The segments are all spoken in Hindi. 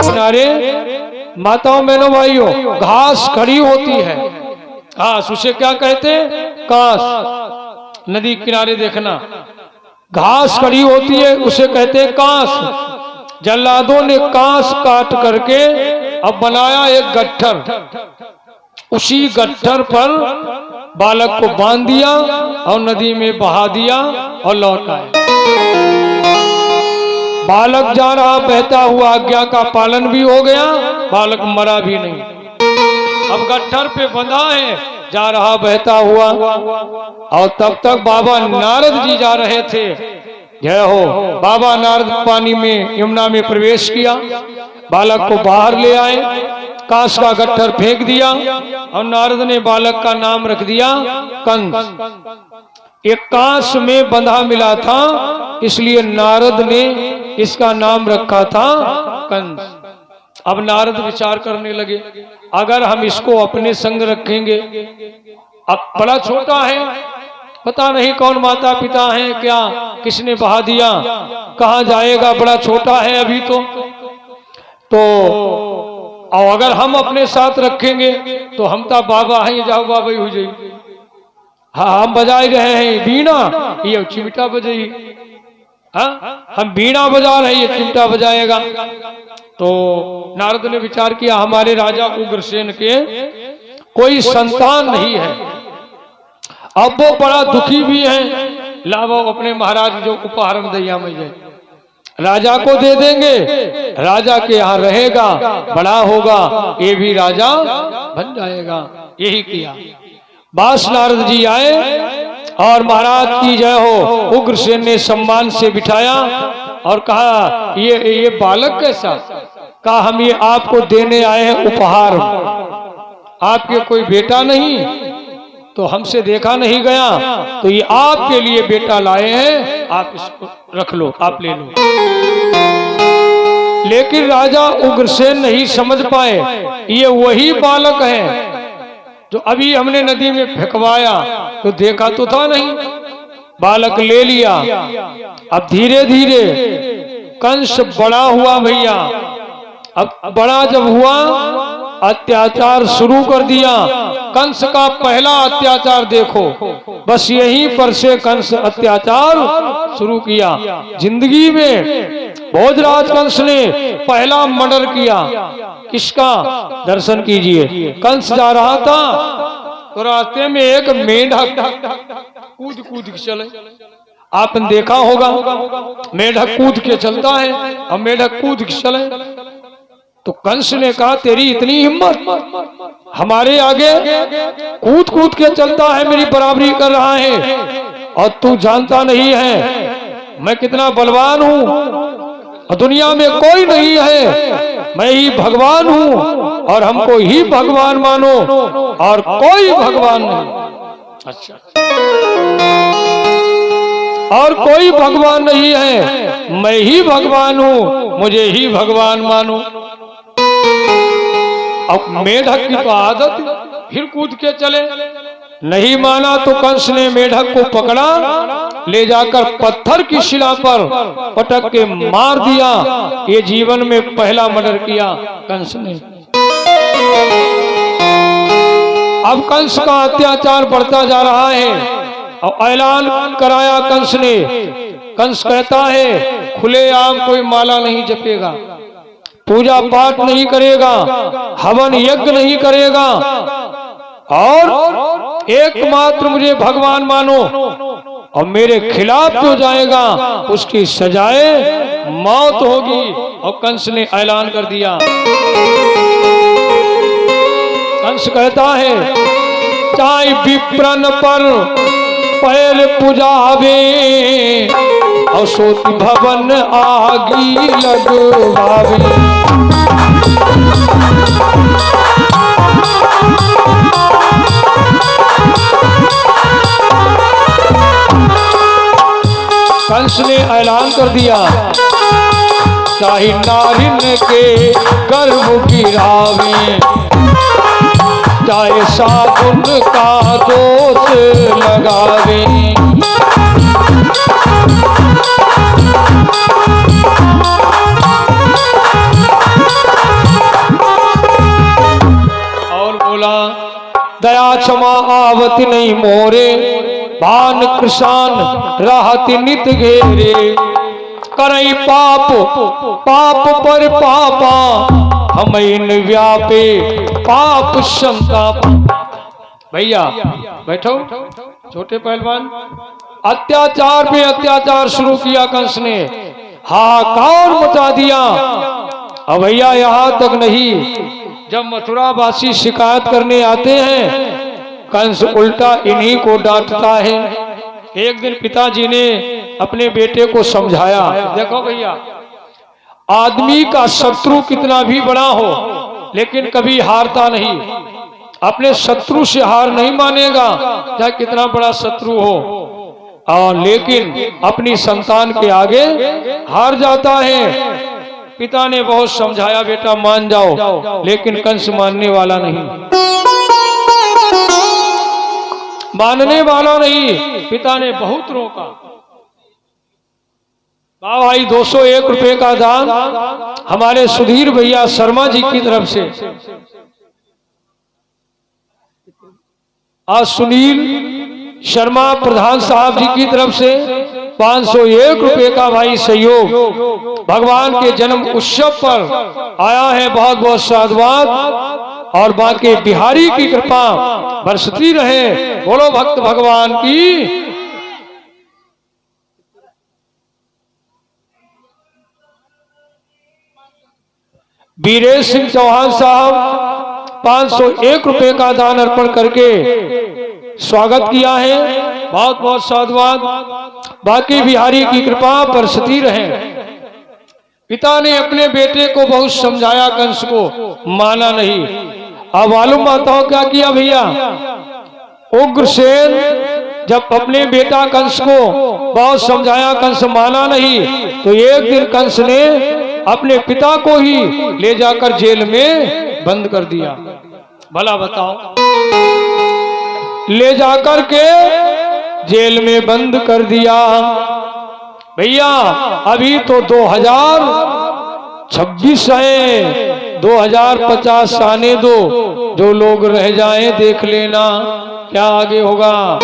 किनारे माताओं बहनों भाइयों घास खड़ी होती है, घास उसे क्या कहते हैं? कांस। नदी किनारे देखना घास खड़ी होती है उसे कहते हैं कांस। जल्लादों ने कांस काट करके अब बनाया एक गट्ठर, उसी गट्ठर पर बालक को बांध दिया और नदी में बहा दिया और लौट आए। बालक जा रहा बहता हुआ, आज्ञा का पालन भी हो गया, बालक मरा भी नहीं। अब गट्ठर पे बंधा है, जा रहा बहता हुआ। और तब तक बाबा नारद जी जा रहे थे। जय हो। बाबा नारद पानी में यमुना में प्रवेश किया, बालक को बाहर ले आए, कांस का गट्ठर फेंक दिया और नारद ने बालक का नाम रख दिया कंस। एक कांस में बंधा मिला था, इसलिए नारद ने इसका नाम रखा था कंस। अब नारद विचार करने लगे, अगर हम इसको अपने संग रखेंगे, अब बड़ा छोटा है, पता नहीं कौन माता पिता हैं, क्या किसने बहा दिया, कहाँ जाएगा, बड़ा छोटा है अभी तो और अगर हम अपने साथ रखेंगे तो हम तो बाबा हैं, जाओ बाबा ही हो जाए। हाँ, हम बजाए रहे हैं बीना, ये चिमटा बजाई। हाँ, हम बीना बजा रहे हैं, ये चिमटा बजाएगा। तो नारद ने विचार किया, हमारे राजा उग्रसेन के कोई संतान नहीं है, अब वो बड़ा दुखी भी हैं, लाओ अपने महाराज जो उपहार दैया में जाए, राजा को दे देंगे, राजा के यहाँ रहेगा, बड़ा होगा, ये भी राजा बन जाएगा। यही किया। बास नारद जी आए और महाराज की जय हो, उग्रसेन ने सम्मान से बिठाया और कहा, ये बालक कैसा? कहा, हम ये आपको देने आए हैं उपहार, आपके कोई बेटा नहीं, तो हमसे देखा नहीं गया, तो ये आपके लिए बेटा लाए हैं, आप इसको रख लो, आप ले लो। लेकिन राजा उग्रसेन नहीं समझ पाए, ये वही बालक है जो अभी हमने नदी में फेंकवाया, तो देखा तो था नहीं। बालक ले लिया। अब धीरे धीरे कंस बड़ा हुआ भैया। अब बड़ा जब हुआ, अत्याचार शुरू कर दिया। कंस का पहला अत्याचार देखो, बस यहीं पर से कंस अत्याचार शुरू किया। जिंदगी में भोजराज कंस ने पहला मर्डर किया। किसका? दर्शन कीजिए। कंस जा रहा था तो रास्ते में एक मेढक कूद कूद के चले, आपने देखा होगा, मेढक कूद के चलता है और मेढक कूद के चले। तो कंस ने कहा, तेरी इतनी हिम्मत, हमारे आगे कूद कूद के चलता है, मेरी बराबरी कर रहा है, और तू जानता नहीं है मैं कितना बलवान हूँ, और दुनिया में कोई नहीं है, मैं ही भगवान हूँ, और हमको ही भगवान मानो, और कोई भगवान नहीं। अच्छा, और कोई भगवान नहीं है, मैं ही भगवान हूँ, मुझे ही भगवान मानो। अब मेढक की तो आदत, फिर कूद के चले। नहीं माना तो कंस ने मेढक को पकड़ा, ले जाकर पत्थर की शिला पर पटक के मार दिया। ये जीवन में पहला मर्डर किया कंस ने। अब कंस का अत्याचार बढ़ता जा रहा है और ऐलान कराया कंस ने। कंस कहता है, खुलेआम कोई माला नहीं जपेगा, पूजा पाठ नहीं करेगा, हवन यज्ञ नहीं करेगा, और एकमात्र मुझे भगवान मानो, और मेरे खिलाफ जो जाएगा उसकी सजाए मौत होगी। और कंस ने ऐलान कर दिया। कंस कहता है, चाहे विप्रन पर पैर पुजावे, और सोति भवन आगी लगवावे। कंस ने ऐलान कर दिया, चाहे नारिन के गर्भ गिरावे, चाहे साबुन का दोष लगावे, आवत नहीं मोरे, भान कृषान राहत नित घेरे। करई पाप पाप पर पापा, हम इन व्यापे पाप संताप। भैया बैठो छोटे पहलवान। अत्याचार पे अत्याचार शुरू किया कंस ने, हाहाकार मचा दिया। अब भैया यहाँ तक नहीं, जब मथुरावासी शिकायत करने आते हैं, कंस उल्टा इन्हीं को डांटता है। एक दिन पिताजी ने अपने बेटे को समझाया, देखो भैया, आदमी का शत्रु कितना भी बड़ा हो लेकिन कभी हारता नहीं। अपने शत्रु से हार नहीं मानेगा, चाहे कितना बड़ा शत्रु हो, और लेकिन अपनी संतान के आगे हार जाता है। पिता ने बहुत समझाया, बेटा मान जाओ, लेकिन कंस मानने वाला नहीं, मानने वाला नहीं। पिता ने बहुत रोका। भाई 201 रुपए का दान हमारे सुधीर भैया शर्मा जी की तरफ से, आज सुनील शर्मा प्रधान साहब जी की तरफ से 501 रुपए का भाई सहयोग भगवान के जन्म उत्सव पर आया है। बहुत बहुत साधुवाद, और बाकी बिहारी की कृपा बरसती रहे। बोलो भक्त भगवान की। वीरेश सिंह चौहान साहब 501 रुपए का दान अर्पण करके स्वागत किया है। बहुत बहुत साधुवाद, बाकी बिहारी की कृपा बरसती रहे। पिता ने अपने बेटे को बहुत समझाया, कंस को माना नहीं। अब मालूम बताओ क्या किया भैया? उग्रसेन जब अपने बेटा कंस को बहुत समझाया, कंस माना नहीं, तो एक दिन कंस ने अपने पिता को ही ले जाकर जेल में बंद कर दिया। भला बताओ, ले जाकर के जेल में बंद कर दिया। भैया अभी तो 2026 है, 2050 आने दो, जो लोग रह जाएं देख लेना क्या आगे होगा।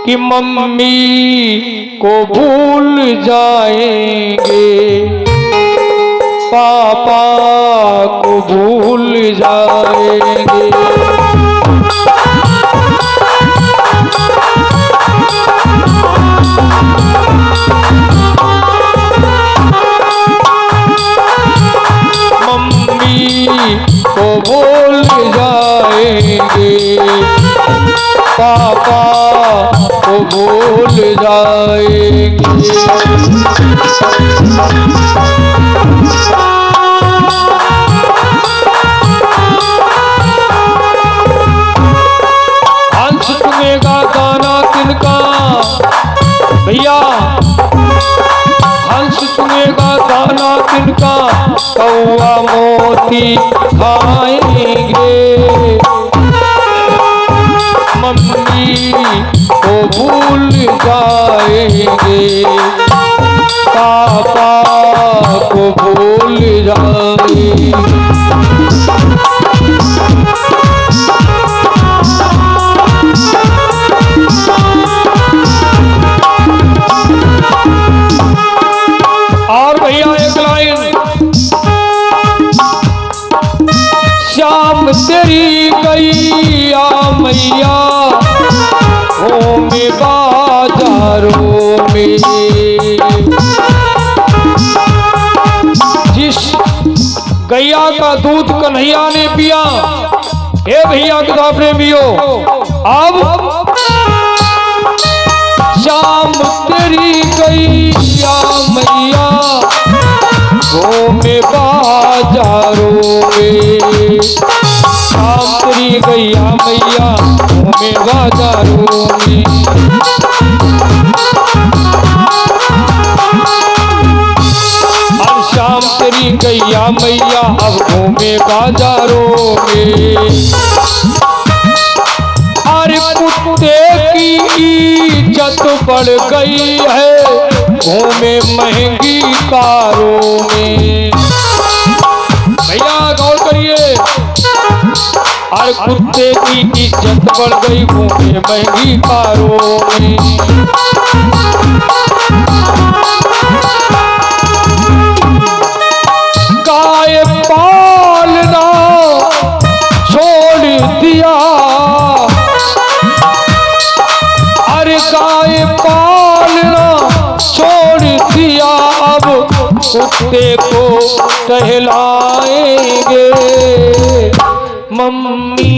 कि मम्मी को भूल जाएंगे, पापा को भूल जाएंगे। मम्मी को भूल जाएंगे, पापा को भूल जाएंगे। हंस चुनेगा दाना तिनका, भैया हंस चुनेगा दाना तिनका, कौआ मोती खाएंगे। मम्मी को भूल जाएंगे, पापा को भूल जाएंगे। और भैया एक लाइन, श्याम तेरी गैया मैया घूमे बाजारों में। जिस गैया का दूध कन्हैया ने पिया, हे भैया किताब प्रेमियों, अब श्याम तेरी गैया मैया घूमे बाजारों में। श्याम तेरी गैया मैया घूमे बाजारों में। और श्याम तेरी गैया मैया अब घूमे बाजारों में। अरे कुत्ते की इज्जत बढ़ गई है, घूमे महंगी कारों में। भैया गौर करिए, और कुत्ते की इज्जत बढ़ गई घूमे महंगी कारों में। गाय पालना छोड़ दिया, अरे गाय पालना छोड़ दिया, अब कुत्ते को टहलाएंगे। मम्मी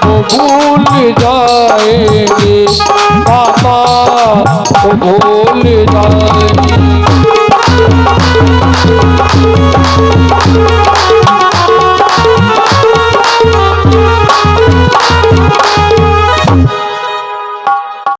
को भूल जाएंगे, पापा को भूल जाएंगे।